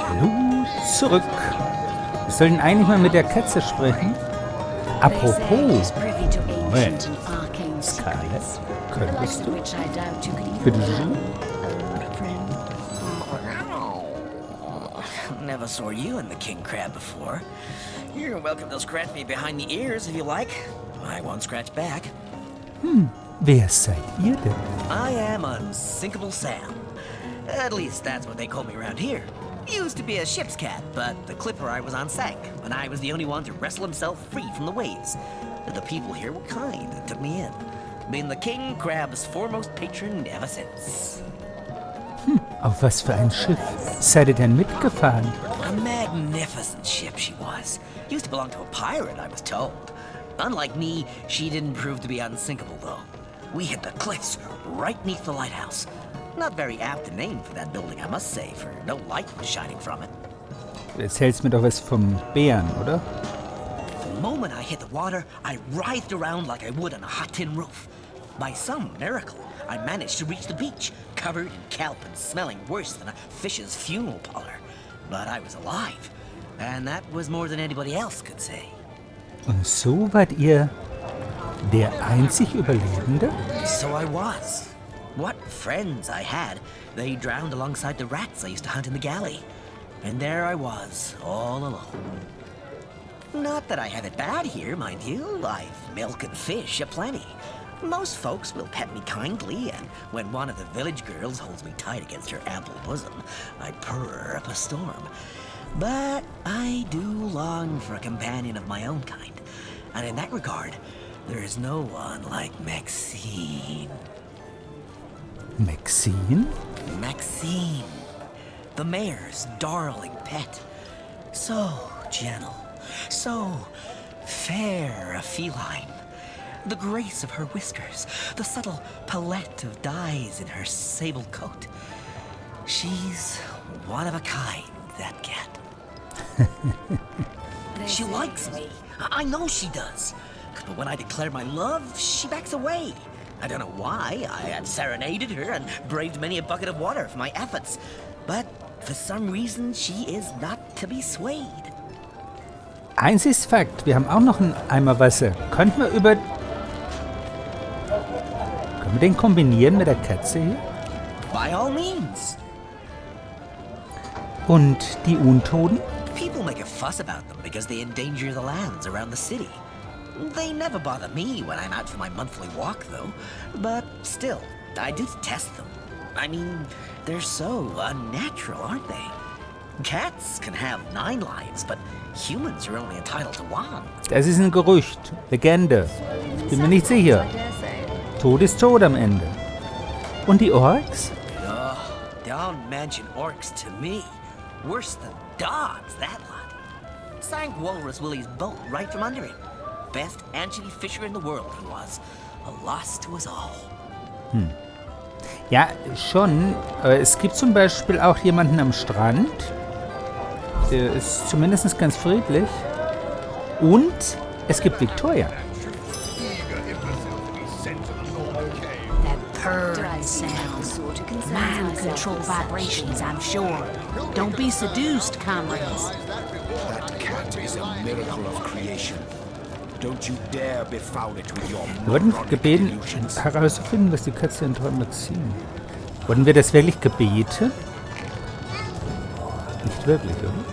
Hallo, zurück. Wir sollten eigentlich mal mit der Katze sprechen. Apropos. Moment. Scarlett, könntest du? Bitte schön. Never saw you in the king crab before. You're welcome to scratch me behind the ears if you like. I won't scratch back. Wer seid ihr denn? I am Unsinkable Sam. At least that's what they call me around here. Used to be a ship's cat, but the clipper I was on sank, and I was the only one to wrestle himself free from the waves. The people here were kind and took me in. Been the king crab's foremost patron ever since. Auf was für ein Schiff seid ihr denn mitgefahren? A magnificent ship she was. Used to belong to a pirate, I was told. Unlike me, she didn't prove to be unsinkable, though. We hit the cliffs right beneath the lighthouse. Not very apt a name for that building, I must say, for no light was shining from it. Du erzählst mir doch was vom Bären, oder? The moment I hit the water, I writhed around like I would on a hot tin roof. By some miracle, I managed to reach the beach, covered in kelp and smelling worse than a fish's funeral parlor. But I was alive, and that was more than anybody else could say. Und so wart ihr der einzig Überlebende? So I was. What friends I had. They drowned alongside the rats I used to hunt in the galley. And there I was, all alone. Not that I have it bad here, mind you. I've milk and fish aplenty. Most folks will pet me kindly, and when one of the village girls holds me tight against her ample bosom, I purr up a storm. But I do long for a companion of my own kind. And in that regard, there is no one like Maxine. Maxine? Maxine, the mayor's darling pet. So gentle, so fair a feline. The grace of her whiskers, the subtle palette of dyes in her sable coat. She's one of a kind, that cat. She likes me. I know she does. But when I declare my love, she backs away. I don't know why. I have serenaded her and braved many a bucket of water for my efforts. But for some reason, she is not to be swayed. Eins ist Fakt, wir haben auch noch einen Eimer Wasser. Können wir den kombinieren mit der Katze hier? By all means. Und die Untoten? People make a fuss about them because they endanger the lands around the city. They never bother me when I'm out for my monthly walk, though. But still, I do test them. I mean, they're so unnatural, aren't they? Cats can have 9 lives, but humans are only entitled to 1. Das ist ein Gerücht, Legende. Bin mir nicht sicher. Tod ist Tod am Ende. Und die Orks? Oh, don't mention orcs to me. Worse than dogs, that lot. Sank Walrus Willie's boat right from under him. Best anchovy fisher in the world he was. A loss to us all. Ja, schon. Aber es gibt zum Beispiel auch jemanden am Strand. Der ist zumindest ganz friedlich. Und es gibt Victoria. Purring sounds. Mind-control vibrations, I'm sure. Don't be seduced, comrades. That cat is a miracle of creation. Don't you dare befoul it with your Wir wurden moronic gebeten, delusions. herauszufinden, was die Katze in Träumen Maxine. Wurden wir das wirklich gebeten? Nicht wirklich, oder?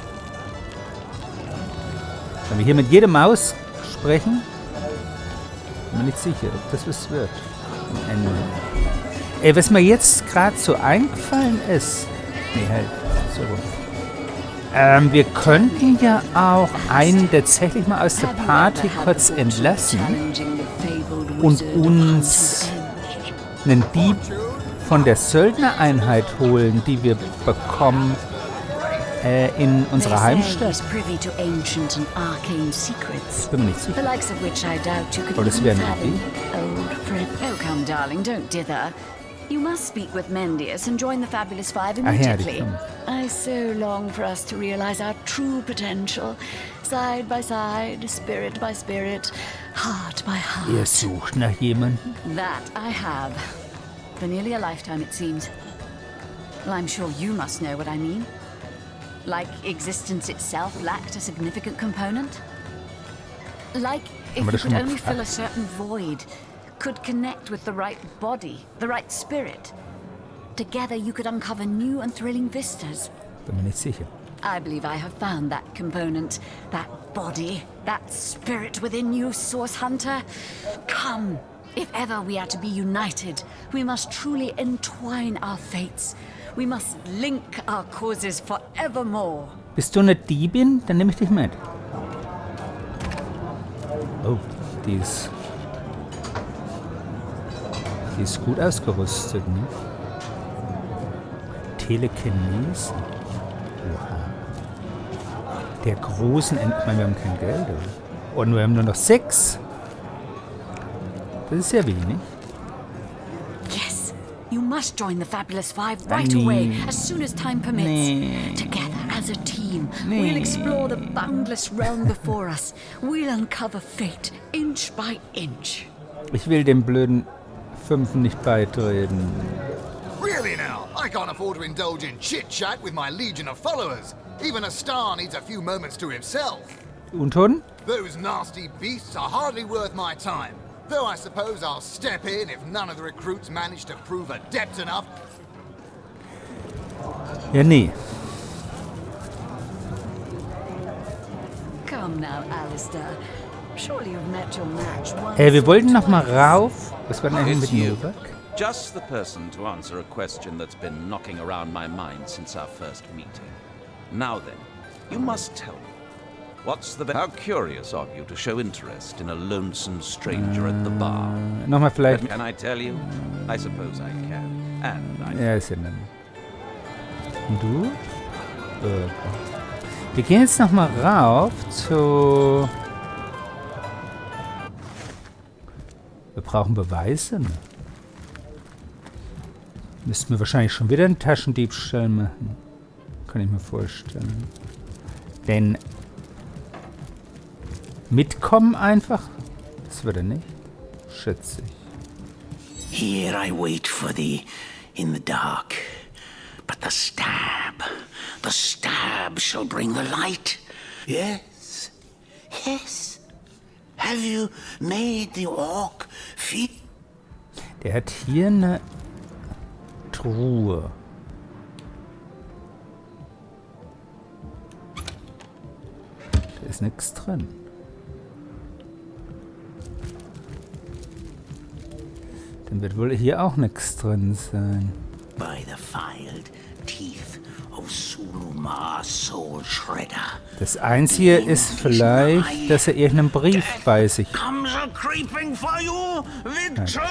Wenn wir hier mit jeder Maus sprechen, bin mir nicht sicher, ob das was wird. Am Ende. Ey, was mir jetzt gerade so eingefallen ist. Nee, halt. So rum. Wir könnten ja auch einen tatsächlich mal aus der Party kurz entlassen und uns einen Dieb von der Söldnereinheit holen, die wir bekommen in unserer Heimstadt. Bin mir nicht sicher. Oh, das wäre eine Idee. Oh, come, darling, don't dither. You must speak with Mendius and join the Fabulous Five Ah, ja, immediately. die kommen. I so long for us to realize our true potential, side by side, spirit by spirit, heart by heart. Ihr sucht nach jemandem. That I have. For nearly a lifetime, it seems. Well, I'm sure you must know what I mean. Like existence itself lacked a significant component. Like if you could only fill a certain void, could connect with the right body, the right spirit. Together you could uncover new and thrilling vistas. Bin mir nicht sicher. I believe I have found that component, that body, that spirit within you, Source Hunter. Come, if ever we are to be united, we must truly entwine our fates. We must link our causes forevermore. Bist du eine Diebin? Dann nehme ich dich mit. Oh, die ist gut ausgerüstet, ne? Telekinese. Oha. Der großen ich meine, wir haben kein Geld, oder? Und wir haben nur noch 6. Das ist sehr wenig. Yes, you must join the Fabulous Five right away, as soon as time permits. Together as a team, we'll explore the boundless realm before us. We'll uncover fate, inch by inch. Ich will dem blöden Fünfen nicht beitreten. Really now? I can't afford to indulge in chit-chat with my legion of followers. Even a star needs a few moments to himself. Unton? Those nasty beasts are hardly worth my time. Though I suppose I'll step in if none of the recruits manage to prove adept enough. Ja, nee. Come now, Alistair. Surely you've met your match once. Wir wollten noch mal rauf. Was war denn eigentlich It's mit you. Novak? Just the person to answer a question that's been knocking around my mind since our first meeting. Now then, you must tell me. What's the... How curious of you to show interest in a lonesome stranger at the bar. Nochmal vielleicht. Can I tell you? I suppose I can. And I... Ja, ist ja dann. Und du? Wir gehen jetzt noch mal rauf zu... Wir brauchen Beweise. Ne? Müssten wir wahrscheinlich schon wieder einen Taschendiebstahl machen. Kann ich mir vorstellen. Denn mitkommen einfach? Das wird er nicht. Schätze ich. Here I wait for thee in the dark. But the stab shall bring the light. Yes, yes. Have you made the orc feel? Der hat hier eine Truhe. Da ist nichts drin. Dann wird wohl hier auch nichts drin sein. By the filed teeth of Sulumar Soul Shredder. Das Einzige ist vielleicht, dass er irgendeinen Brief bei sich... Comes a creeping for you, Victoria!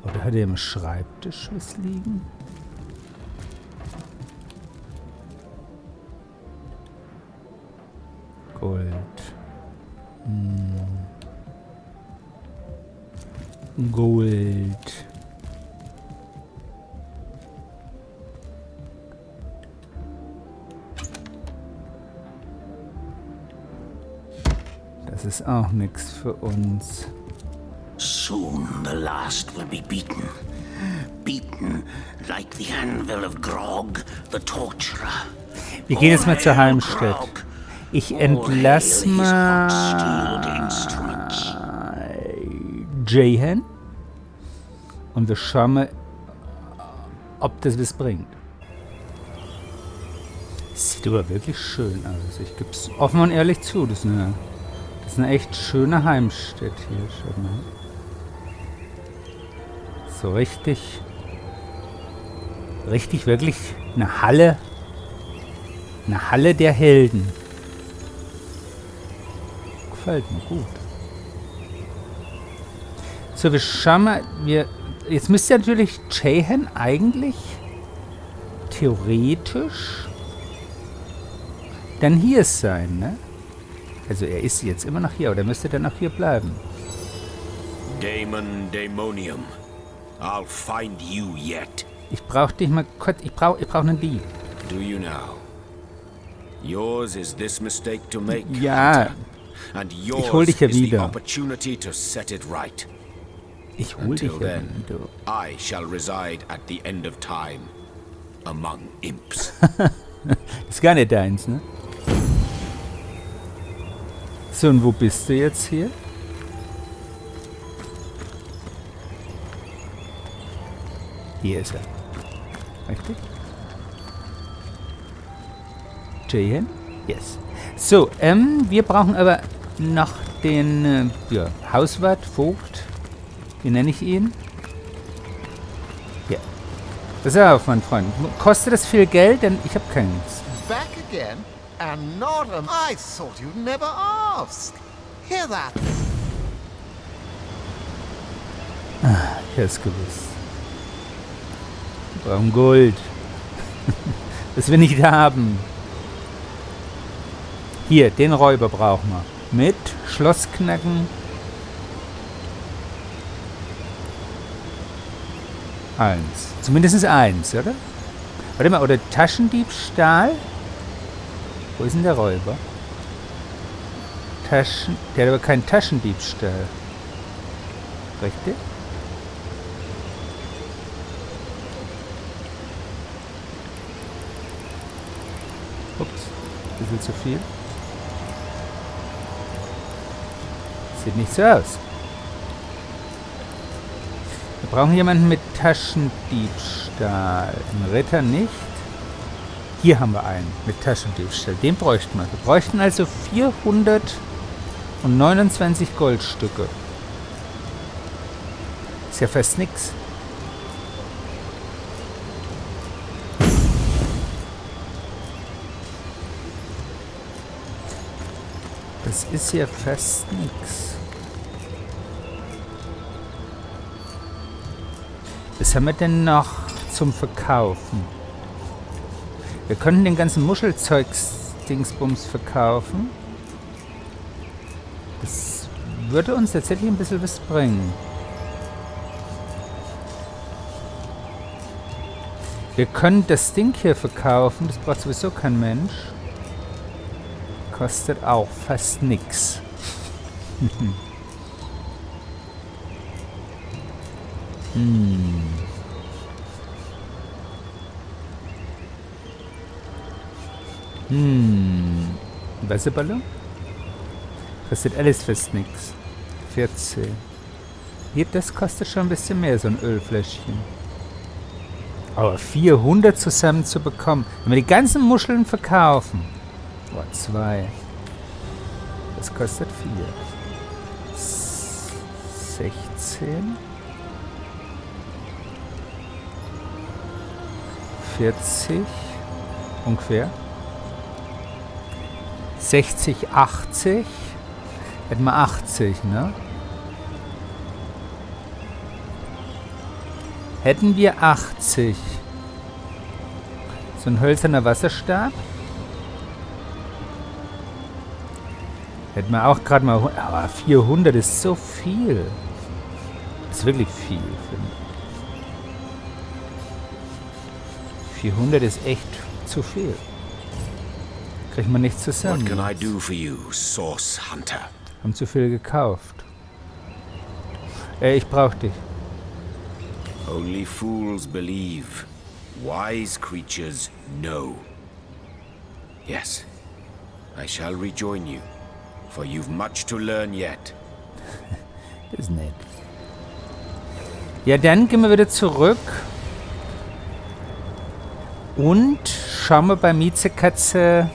Oder hat er im Schreibtisch was liegen? Gold. Gold. Das ist auch nichts für uns. Soon the last will be beaten. Beaten like the anvil of Grog, the torturer. Wir gehen jetzt mal zur Heimstatt. Ich entlasse mal Jahan und wir schauen mal, ob das was bringt. Sieht aber wirklich schön aus. Ich gebe es offen und ehrlich zu. Das ist eine echt schöne Heimstatt hier. Schaut mal. So richtig wirklich eine Halle der Helden. Gefällt mir gut. So, wir schauen mal, jetzt müsste natürlich Jahan eigentlich theoretisch dann hier sein, ne? Also er ist jetzt immer noch hier, oder müsste dann auch hier bleiben? Daemon Daemonium. I'll find you yet. Ich brauch dich mal kurz, ich brauch einen Dieb. Do you now? Yours is this mistake to make? Ja, and Ich hol yours dich ja is the wieder. opportunity to set it right. Ich hol dich Until ja then, wieder. I shall reside at the end of time among imps. Ist gar nicht deins, ne? So, und wo bist du jetzt hier? Hier ist er. Richtig? Jayen? Yes. So, wir brauchen aber noch den Hauswart, Vogt. Wie nenne ich ihn? Ja. Pass auf, mein Freund. Kostet das viel Geld? Denn ich habe keins. Back again? And not an... I thought you'd never ask. Hear that? Ich hab's gewusst. Wir brauchen Gold. Das wir nicht haben. Hier, den Räuber brauchen wir. Mit Schlossknacken. 1. Zumindest 1, oder? Warte mal, oder Taschendiebstahl? Wo ist denn der Räuber? Der hat aber keinen Taschendiebstahl. Richtig? Ups, ein bisschen zu viel. Sieht nicht so aus. Wir brauchen jemanden mit Taschendiebstahl. Einen Ritter nicht. Hier haben wir einen mit Taschendiebstahl. Den bräuchten wir. Wir bräuchten also 429 Goldstücke. Ist ja fast nix. Das ist ja fast nix. Was haben wir denn noch zum Verkaufen? Wir könnten den ganzen Muschelzeugs-Dingsbums verkaufen. Das würde uns tatsächlich ein bisschen was bringen. Wir können das Ding hier verkaufen. Das braucht sowieso kein Mensch. Kostet auch fast nix. Wasserballon? Kostet alles fast nix. 14. Hier, das kostet schon ein bisschen mehr, so ein Ölfläschchen. Aber 400 zusammen zu bekommen. Wenn wir die ganzen Muscheln verkaufen. Boah, 2. Das kostet 4. 16. 40. Ungefähr. 60, 80. Hätten wir 80, ne? Hätten wir 80. So ein hölzerner Wasserstab. Hätten wir auch gerade mal... Aber 400 ist so viel. Das ist wirklich viel, finde ich. 400 ist echt zu viel. Kriegt man nicht zusammen. What can I do for you, Source Hunter? Haben zu viel gekauft. Ich brauch dich. Only fools believe. Wise creatures know. Yes, I shall rejoin you, for you've much to learn yet. Das ist nett. Ja, dann gehen wir wieder zurück. Und schauen wir bei Miezekatze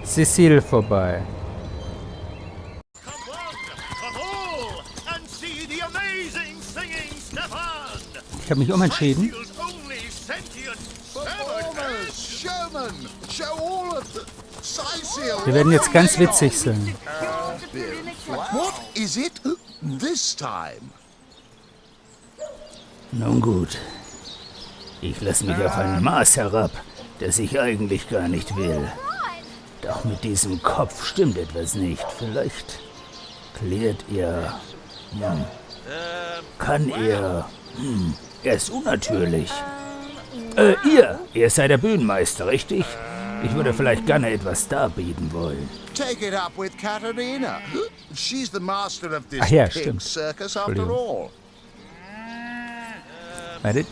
Cecile vorbei. Ich habe mich umentschieden. Wir werden jetzt ganz witzig sein. What is it this time? Nun gut. Ich lasse mich auf ein Maß herab, das ich eigentlich gar nicht will. Doch mit diesem Kopf stimmt etwas nicht. Vielleicht klärt er... kann er... er ist unnatürlich. Ihr seid der Bühnenmeister, richtig? Ich würde vielleicht gerne etwas darbieten wollen. Take it up with Katerina. She's the master of this Ach ja, pig stimmt. circus after Entschuldigung. all. Wartet.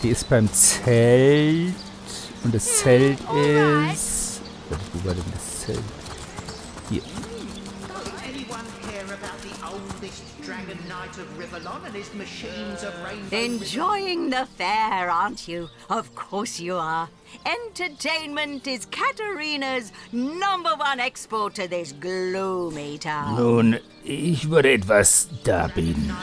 Die ist beim Zelt. Und das Zelt ist... Warte, wo war denn das Zelt? Hier. Enjoying the fair, aren't you? Of course you are. Entertainment is Katerina's #1 export to this gloomy town. Nun, ich würde etwas darbieten.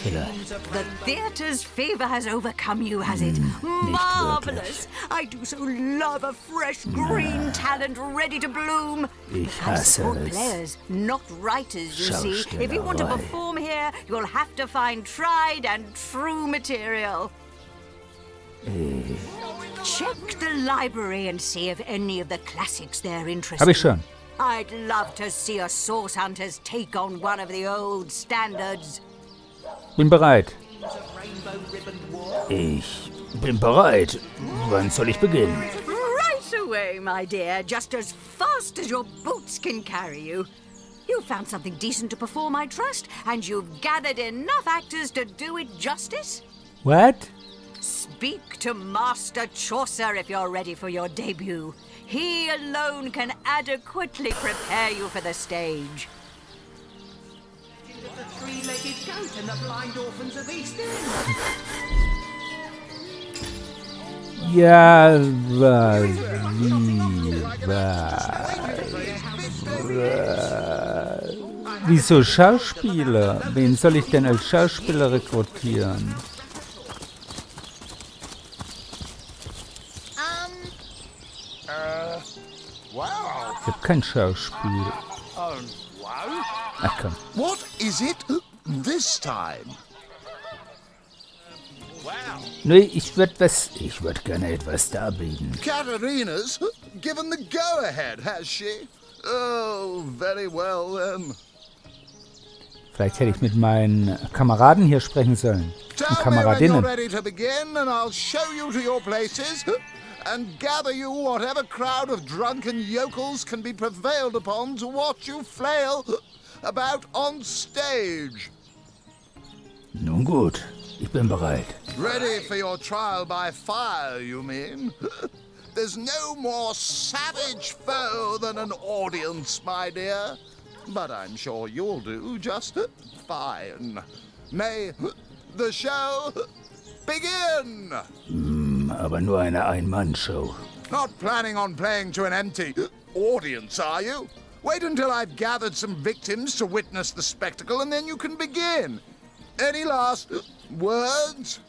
Vielleicht. The theatre's fever has overcome you, has it? Nicht Marvelous! I do so love a fresh green talent ready to bloom. Ich I hasse support es. players, not writers, you see. If you want to Schauspielerei. perform here, you'll have to find tried and true material. Check the library and see if any of the classics there interest Hab ich you. schon. I'd love to see a Source Hunters take on one of the old standards. Bin bereit. Ich bin bereit. Wann soll ich beginnen? Right away, my dear, just as fast as your boots can carry you. You found something decent to perform, I trust, and you've gathered enough actors to do it justice? What? Speak to Master Chaucer if you're ready for your debut. He alone can adequately prepare you for the stage. The three-legged goat and the blind orphans of East End. Ja, wieso Schauspieler? Wen soll ich denn als Schauspieler rekrutieren? Ich hab kein Schauspiel. Ach komm. What is it this time? Nee, ich würd gerne etwas darbieten. Katerina's given the go-ahead, has she? Oh, very well then. Vielleicht hätte ich mit meinen Kameraden hier sprechen sollen. Und Tell me when you're Kameradinnen. ready to begin and I'll show you to your places and gather you whatever crowd of drunken yokels can be prevailed upon to watch you flail about on stage. Nun gut, ich bin bereit. Ready for your trial by fire, you mean? There's no more savage foe than an audience, my dear. But I'm sure you'll do just fine. May the show begin! Aber nur eine Ein-Mann-Show. Not planning on playing to an empty audience, are you? Wait until I've gathered some victims to witness the spectacle and then you can begin. Any last words?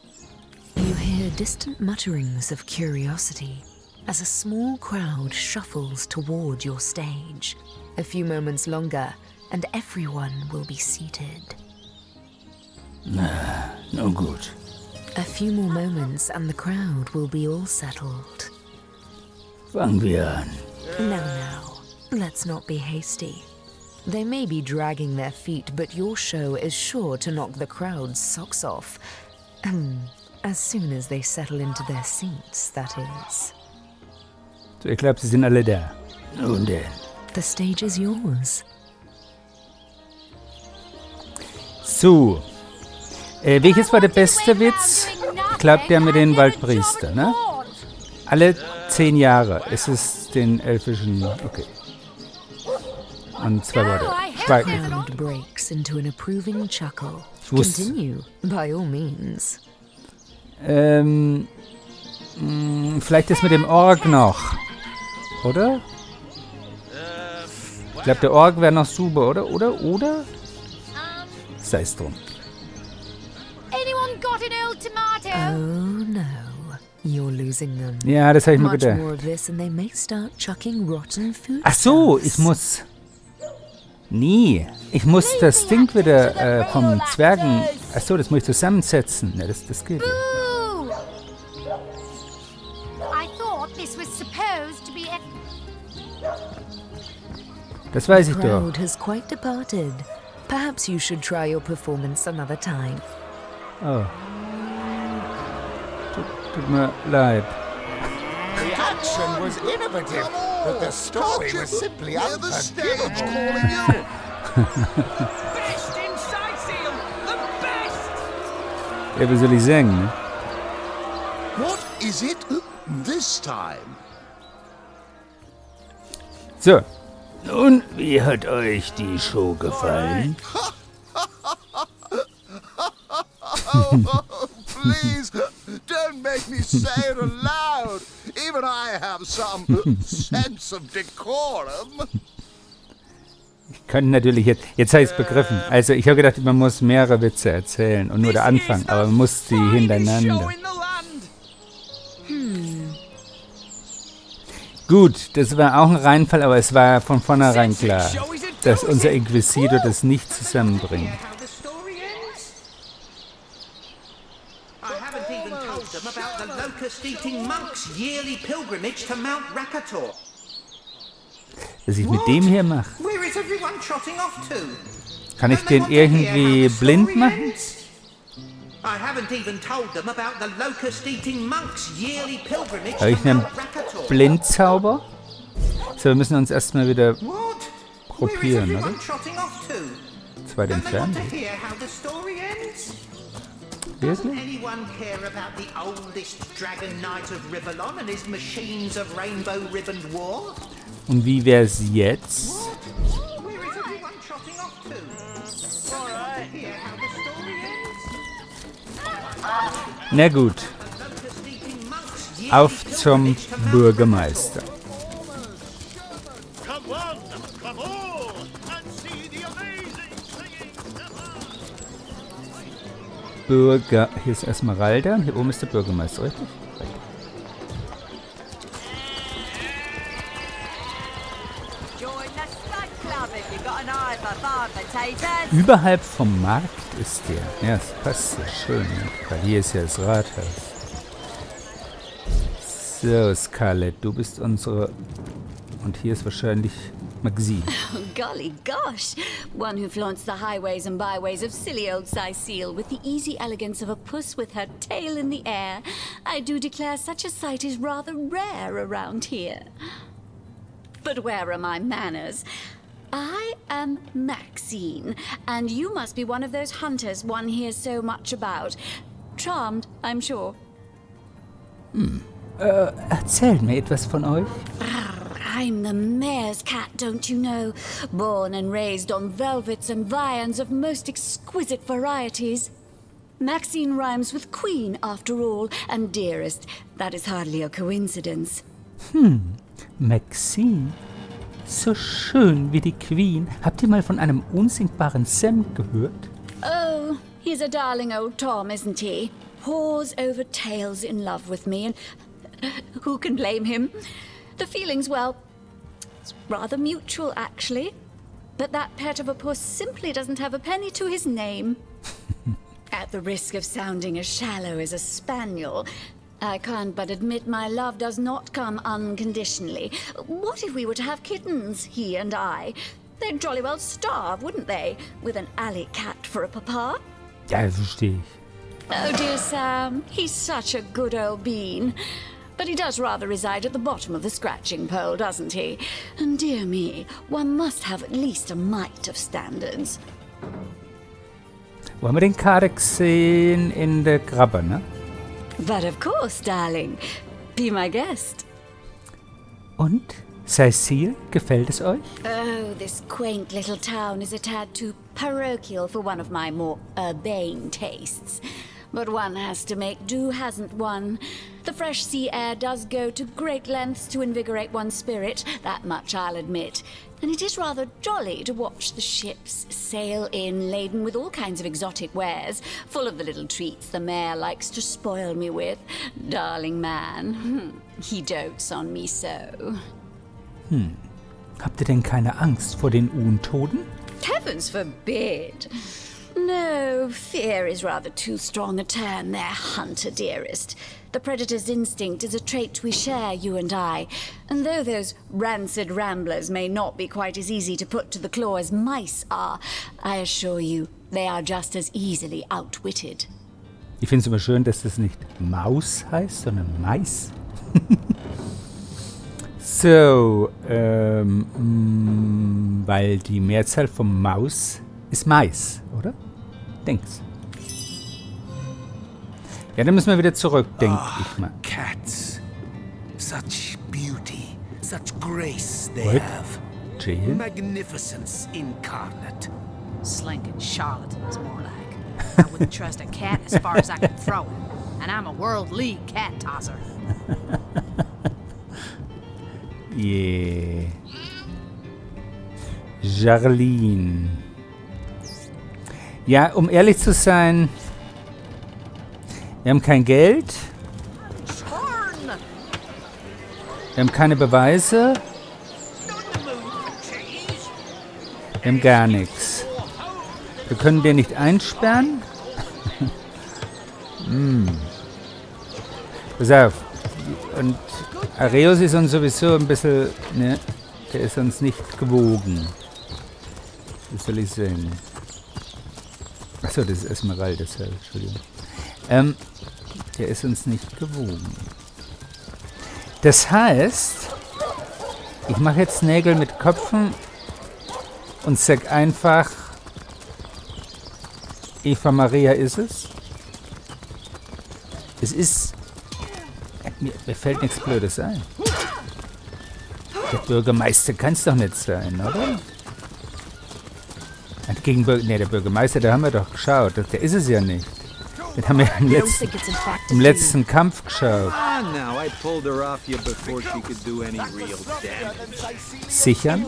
You hear distant mutterings of curiosity as a small crowd shuffles toward your stage. A few moments longer, and everyone will be seated. Nun gut. A few more moments, and the crowd will be all settled. Fangen wir an. Now, let's not be hasty. They may be dragging their feet, but your show is sure to knock the crowd's socks off. As soon as they settle into their seats, that is. So, ich glaube, sie sind alle da. Nun denn. The stage is yours. So. Welches war der beste Witz? Ich glaube, der mit den Waldpriester, ne? Alle 10 Jahre ist es den elfischen... Okay. Und 2 Worte. Schweigen. Crowd breaks into an approving chuckle. Ich wusste. Continue, by all means. Vielleicht das mit dem Org noch. Oder? Ich glaube, der Org wäre noch super, oder? Oder? Sei es drum. Anyone got an old tomato? Oh no, you're losing them. Ja, das habe ich mir Much gedacht. more of this and they may start chucking rotten food. Ach so, ich stuffs. muss... Nee, ich muss das Ding wieder vom Zwergen... Ach so, das muss ich zusammensetzen. Ja, das geht. Ja. Boo! I thought this was supposed to be a... Das weiß The ich doch. crowd has quite departed. Perhaps you should try your performance another time. Oh. Tut mir leid. The action was innovative, but the story was simply Hear the stage unforgivable. calling you. Best inside seal! The best! Ja, wie soll ich sagen, ne? What is it this time? So, Nun, wie hat euch die Show gefallen? Please, don't make me say it aloud. Even I have some sense of decorum. ich kann natürlich jetzt habe ich es begriffen. Also ich habe gedacht, man muss mehrere Witze erzählen und nur der Anfang, aber man muss die hintereinander. Gut, das war auch ein Reinfall, aber es war von vornherein klar, dass unser Inquisitor das nicht zusammenbringt. I haven't even told them about the locust-eating monks' yearly pilgrimage to Mount Rakator. Was ich mit dem hier mache, Where is everyone trotting off to? kann ich den irgendwie blind machen? I haven't even told them about the locust-eating monks' yearly pilgrimage Habe ich to einen Mount Rakator. Blindzauber? So, wir müssen uns erstmal wieder What? Where is probieren, oder? everyone trotting off to? Zu weit Don't they want entfernt. to hear how the story ends? Doesn't Wirklich? anyone care about the oldest dragon knight of Rivellon and his machines of rainbow-ribboned war? Und wie wär's jetzt? Where is everyone trotting off to? All right. Hear how the story ends? Na gut, Locust-eating monks' yearly auf zum pilgrimage to Mount Bürgermeister. Come on, come all, and see the amazing singing. Bürger, hier ist Esmeralda und hier oben ist der Bürgermeister, richtig? Richtig. Überhalb vom Markt ist der. Ja, das passt so schön, ne? Weil hier ist ja das Rathaus. So, Scarlett, du bist unsere... Und hier ist wahrscheinlich Maxine. Oh, golly gosh! One who flaunts the highways and byways of silly old Cecile with the easy elegance of a puss with her tail in the air. I do declare such a sight is rather rare around here. But where are my manners? I am Maxine, and you must be one of those hunters one hears so much about. Charmed, I'm sure. Erzählt mir etwas von euch. I'm the mayor's cat, don't you know? Born and raised on velvets and viands of most exquisite varieties. Maxine rhymes with queen, after all, and dearest. That is hardly a coincidence. Maxine? So schön wie die Queen. Habt ihr mal von einem unsingbaren Sam gehört? Oh, he's a darling old Tom, isn't he? Paws over tails in love with me, and who can blame him? The feeling's, well, it's rather mutual, actually. But that pet of a puss simply doesn't have a penny to his name. At the risk of sounding as shallow as a spaniel, I can't but admit my love does not come unconditionally. What if we were to have kittens, he and I? They'd jolly well starve, wouldn't they? With an alley cat for a papa? Ja, verstehe ich. Oh dear Sam, he's such a good old bean. But he does rather reside at the bottom of the scratching pole, doesn't he? And dear me, one must have at least a mite of standards. Wollen wir den Kadex sehen in der Krabbe, ne? But of course, darling. Be my guest. Und? Cecile, gefällt es euch? Oh, this quaint little town is a tad too parochial for one of my more urbane tastes. But one has to make do, hasn't one? The fresh sea air does go to great lengths to invigorate one's spirit, that much I'll admit. And it is rather jolly to watch the ships sail in laden with all kinds of exotic wares, full of the little treats the mayor likes to spoil me with. Darling man, he dotes on me so. Habt ihr denn keine Angst vor den Untoten? Heavens forbid! No, fear is rather too strong a term there, hunter dearest. The predator's instinct is a trait we share, you and I. And though those rancid ramblers may not be quite as easy to put to the claw as mice are, I assure you, they are just as easily outwitted. Ich finde es immer schön, dass das nicht Maus heißt, sondern Mais. So, weil die Mehrzahl vom Maus ist Mais, oder? Denk's. Ja, dann müssen wir wieder zurück, denke ich mal. Cats. Such beauty, such grace they What? have. Jill? Magnificence incarnate. Slinking charlatan is more like. I wouldn't trust a cat as far as I can throw it. And I'm a world league cat tosser. Yeah. Jarlene. Ja, um ehrlich zu sein, wir haben kein Geld. Wir haben keine Beweise. Wir haben gar nichts. Wir können den nicht einsperren. Pass auf. Und Areus ist uns sowieso ein bisschen, ne, der ist uns nicht gewogen. Wie soll ich sagen? Achso, das ist Esmeralda, Entschuldigung. Der ist uns nicht gewogen. Das heißt, ich mache jetzt Nägel mit Köpfen und sag einfach, Eva Maria ist es. Es ist... Mir fällt nichts Blödes ein. Der Bürgermeister kann es doch nicht sein, oder? Der Bürgermeister, da haben wir doch geschaut. Der ist es ja nicht. Den haben wir im letzten Kampf geschaut. Sichern?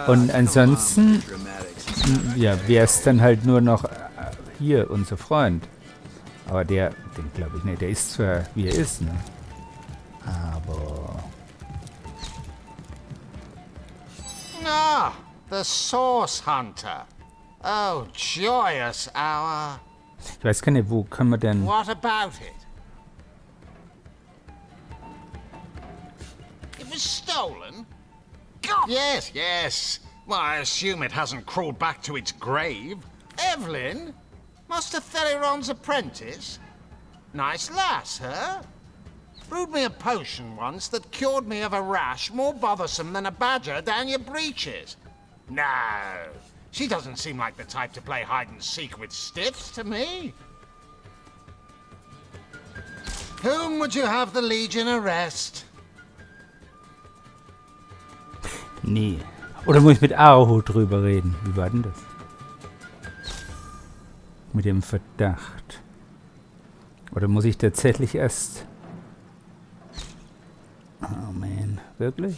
Und ansonsten, ja, wäre es dann halt nur noch hier, unser Freund. Aber den glaube ich nicht. Der ist zwar, wie er ist, ne? Aber... Ah, the Source Hunter. Oh, joyous hour. Ich weiß gar nicht, wo können wir denn... What about it? It was stolen? God. Yes, yes. Well, I assume it hasn't crawled back to its grave. Evelyn? Master Theliron's apprentice? Nice lass, huh? Brewed me a potion once that cured me of a rash more bothersome than a badger down your breeches. No, she doesn't seem like the type to play hide and seek with stiffs to me. Whom would you have the Legion arrest? Nee. Oder muss ich mit Aho drüber reden? Wie war denn das? Mit dem Verdacht. Oder muss ich tatsächlich erst... Oh man, wirklich?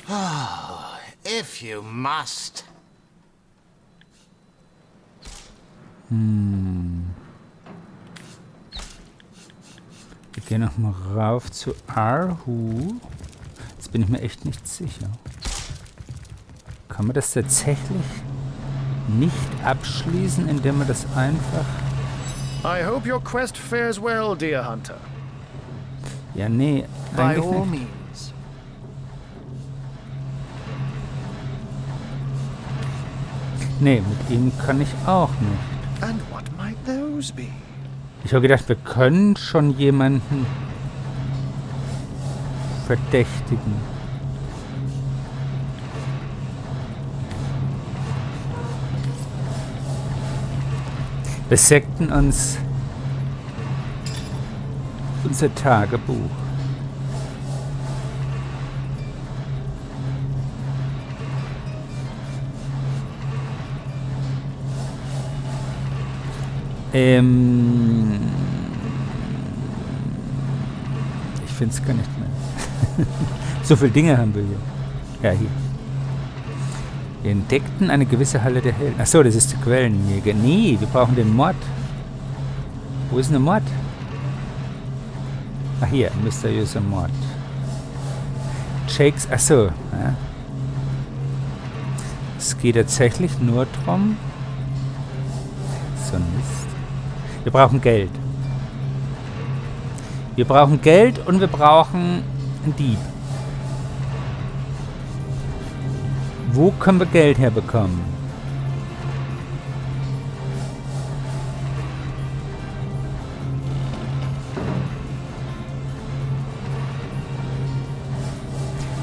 Oh, if you must. Wir gehen nochmal rauf zu Arhu. Jetzt bin ich mir echt nicht sicher. Kann man das tatsächlich nicht abschließen, indem man das einfach... I hope your quest fares well, dear hunter. Ja, nee, By eigentlich all nicht. means. Nee, mit ihm kann ich auch nicht. And what might those be? Ich habe gedacht, wir können schon jemanden verdächtigen. Besekten uns unser Tagebuch. Ich finde es gar nicht mehr. So viele Dinge haben wir hier. Ja, hier. Wir entdeckten eine gewisse Halle der Helden. Achso, das ist der Quellenjäger. Nee, wir brauchen den Mord. Wo ist denn der Mord? Ach hier, mysteriöser Mord. Jakes, achso. Ja. Es geht tatsächlich nur darum. So Mist. Wir brauchen Geld. Wir brauchen Geld und wir brauchen einen Dieb. Wo können wir Geld herbekommen?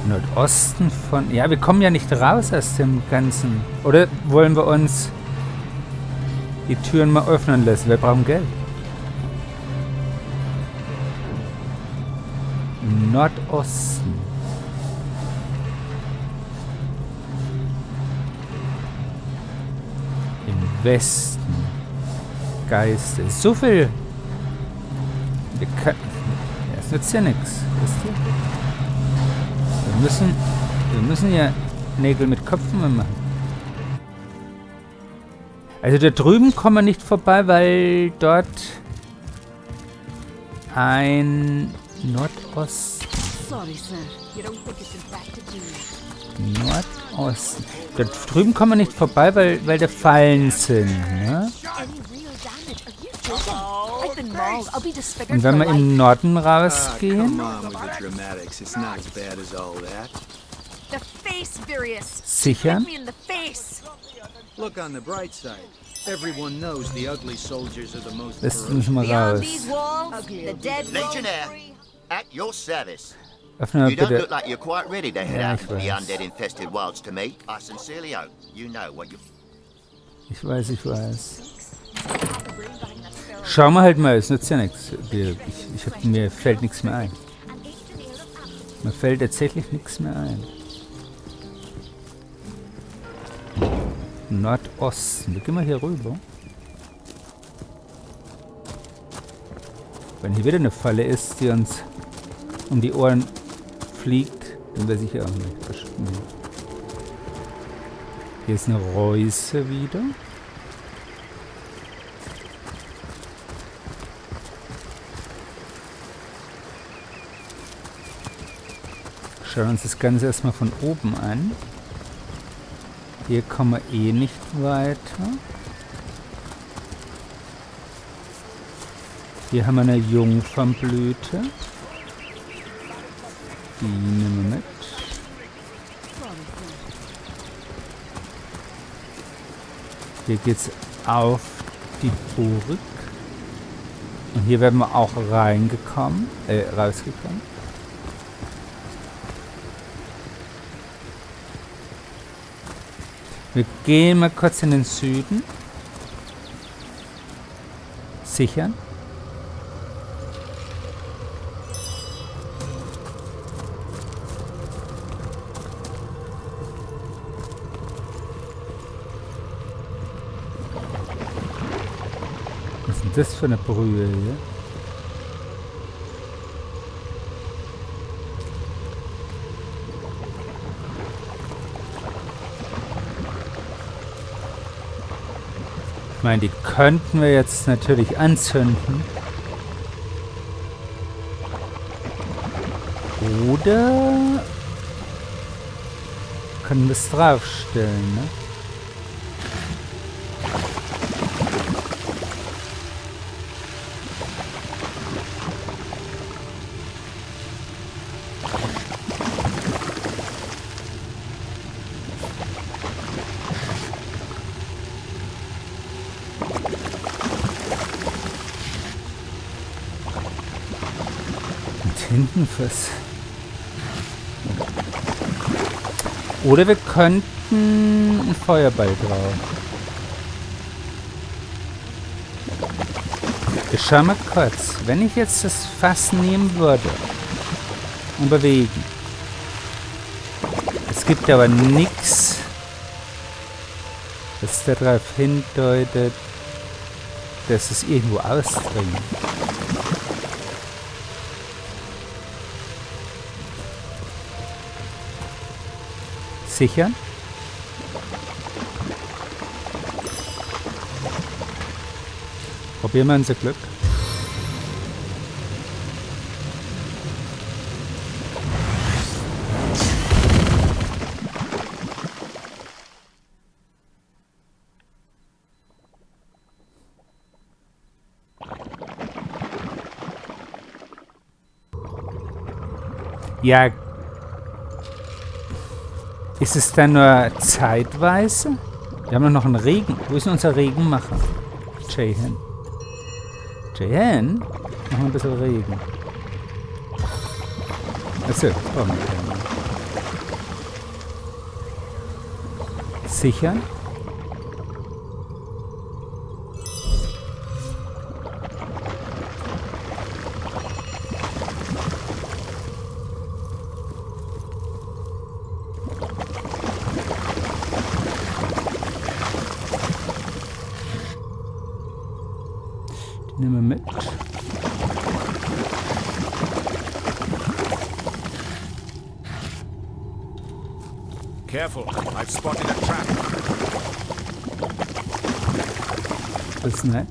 Nordosten von... Ja, wir kommen ja nicht raus aus dem Ganzen. Oder wollen wir uns die Türen mal öffnen lassen? Wir brauchen Geld. Nordosten. Im Westen. Geiste. So viel. Wir können. Ja, es nützt ja nichts. Wir müssen ja Nägel mit Köpfen machen. Also da drüben kommen wir nicht vorbei, weil dort ein Nordosten. Nordosten. Da drüben kommen wir nicht vorbei, weil da Fallen sind. Ne? Und wenn wir im Norden rausgehen... Sicher? Das müssen wir raus. Legionnaire, at your service. Öffne mal You don't bitte. look like you're quite ready to head Ja, out ich into the weiß. undead-infested wilds to me. I sincerely hope you know what you... Ich weiß. Schauen wir halt mal, es nützt ja nichts. Mir fällt nichts mehr ein. Mir fällt tatsächlich nichts mehr ein. Nordosten. Wir gehen mal hier rüber. Wenn hier wieder eine Falle ist, die uns um die Ohren fliegt, dann weiß ich ja auch nicht. Bestimmt nicht. Hier ist eine Reuse wieder. Schauen wir uns das Ganze erstmal von oben an. Hier kommen wir eh nicht weiter. Hier haben wir eine Jungfernblüte. Die nehmen wir mit. Hier geht's auf die Burg. Und hier werden wir auch rausgekommen. Wir gehen mal kurz in den Süden. Sichern. Was ist denn das für eine Brühe hier? Ich meine, die könnten wir jetzt natürlich anzünden. Oder können wir es draufstellen, ne? Hinten was. Oder wir könnten einen Feuerball drauf. Wir schauen mal kurz. Wenn ich jetzt das Fass nehmen würde und bewegen. Es gibt aber nichts, das darauf hindeutet, dass es irgendwo ausdringt. Sichern. Probieren wir unser Glück. Ja. Ist es dann nur zeitweise? Wir haben doch noch einen Regen. Wo ist denn unser Regenmacher? Jahan. Jahan? Machen wir ein bisschen Regen. Achso, das brauchen wir keinen. Sichern. Die nehmen wir mit. Careful, I've spotted a trap. Das ist nett.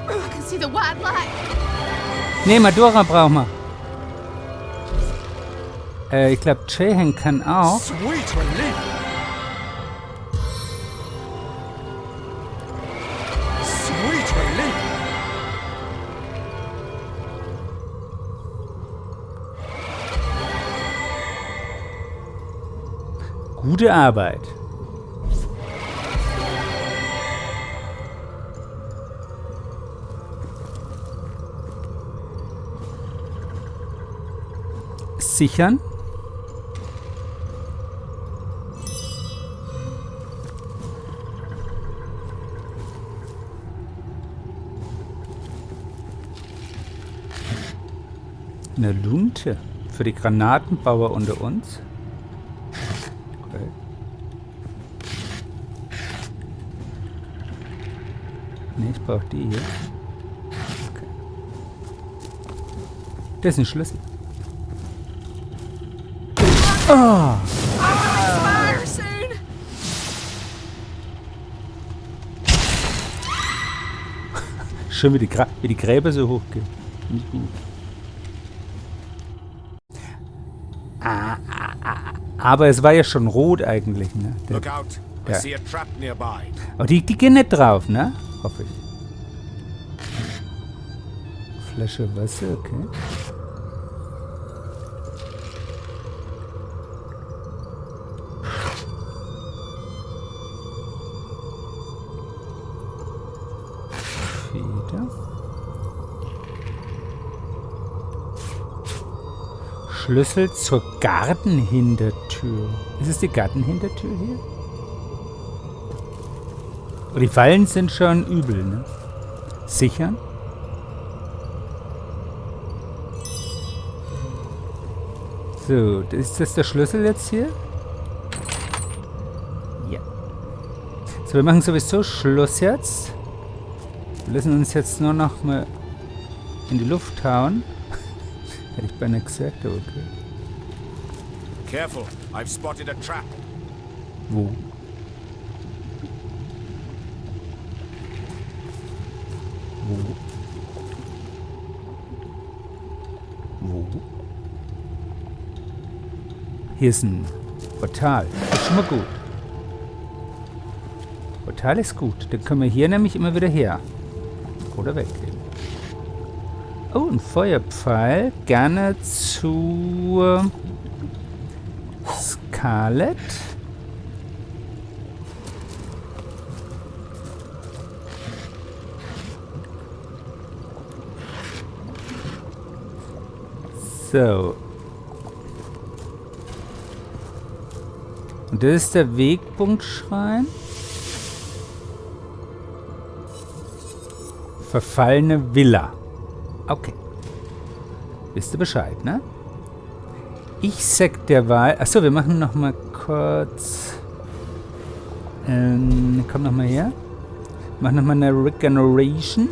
I can see the white light. Nee, Madura brauchen wir. Ich glaube, Chehen kann auch. Sweet relief. Sweet relief. Gute Arbeit. Sichern. Eine Lunte für die Granatenbauer unter uns. Okay. Ne, ich brauche die hier. Okay. Das ist ein Schlüssel. Oh! Schön, wie die Gräber so hochgehen. Nicht gut. Aber es war ja schon rot eigentlich, ne? Look out, I see a trap nearby. Aber die gehen nicht drauf, ne? Hoffe ich. Flasche Wasser, okay. Schlüssel zur Gartenhintertür. Ist es die Gartenhintertür hier? Oh, die Fallen sind schon übel, ne? Sichern? So, ist das der Schlüssel jetzt hier? Ja. So, wir machen sowieso Schluss jetzt. Wir lassen uns jetzt nur noch mal in die Luft hauen. Hätte ich beinahe gesagt, aber okay. Careful, I've spotted a trap. Wo? Wo? Hier ist ein Portal. Das ist schon mal gut. Portal ist gut. Dann können wir hier nämlich immer wieder her. Oder weg. Oh, ein Feuerpfeil. Gerne zu Scarlet. So. Und das ist der Wegpunktschrein. Verfallene Villa. Okay. Wisst ihr Bescheid, ne? Ich sag derweil... Achso, wir machen noch mal kurz... komm noch mal her. Mach noch mal eine Regeneration.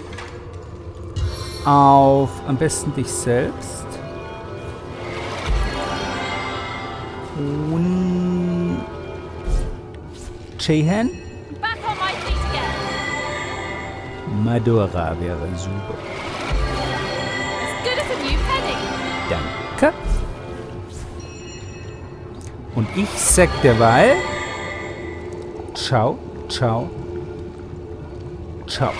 Auf am besten dich selbst. Und... Chehen? Back on my feet again. Madora wäre super. As good as a new penny. Danke. Und ich sag derweil... Ciao, ciao, ciao.